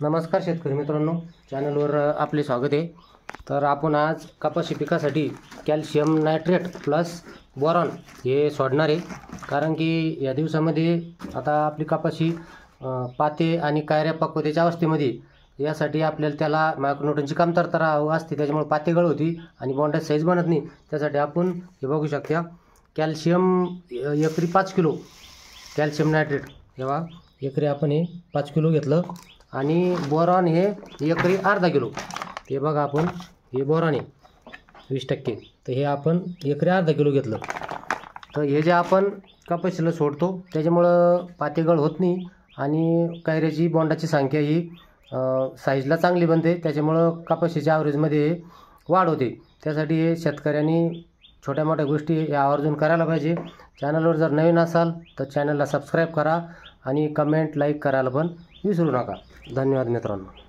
नमस्कार शेतकरी मित्रांनो, चॅनलवर आपले स्वागत आहे। तर आपण आज कपाशी पिकासाठी कॅल्शियम नायट्रेट प्लस बोरॉन हे सोडणार आहे, कारण की या दिवसामध्ये आता आपली कपाशी पाते आणि कायऱ्या पक्वतेच्या अवस्थेमध्ये, यासाठी आपल्याला त्याला मायक्रोन्यूट्रनची कमतरता असते, त्याच्यामुळे पाते गळ होती आणि बोंडाची साईज बनत नाही। त्यासाठी आपण हे बघू शकता, कॅल्शियम एकरी 5 किलो कॅल्शियम नायट्रेट, तेव्हा एकरी आपण हे 5 किलो घेतलं आणि बोरॉन हे एकरी अर्धा किलो। हे बघा, आपण हे बोरॉन आहे 20%, तर हे आपण एकरी अर्धा किलो घेतलं। तर हे जे आपण कपाशीला सोडतो त्याच्यामुळं पातेगळ होत नाही आणि कायऱ्याची बोंडाची संख्या ही साईजला चांगली बनते, त्याच्यामुळं कपाशीच्या ॲव्हरेजमध्ये वाढ होते। त्यासाठी हे शेतकऱ्यांनी छोट्या मोठ्या गोष्टी या आवर्जून करायला पाहिजे। चॅनलवर जर नवीन असाल तर चॅनलला सबस्क्राईब करा आणि कमेंट लाईक करायला पण विसरू नका। धन्यवाद मित्रांनो।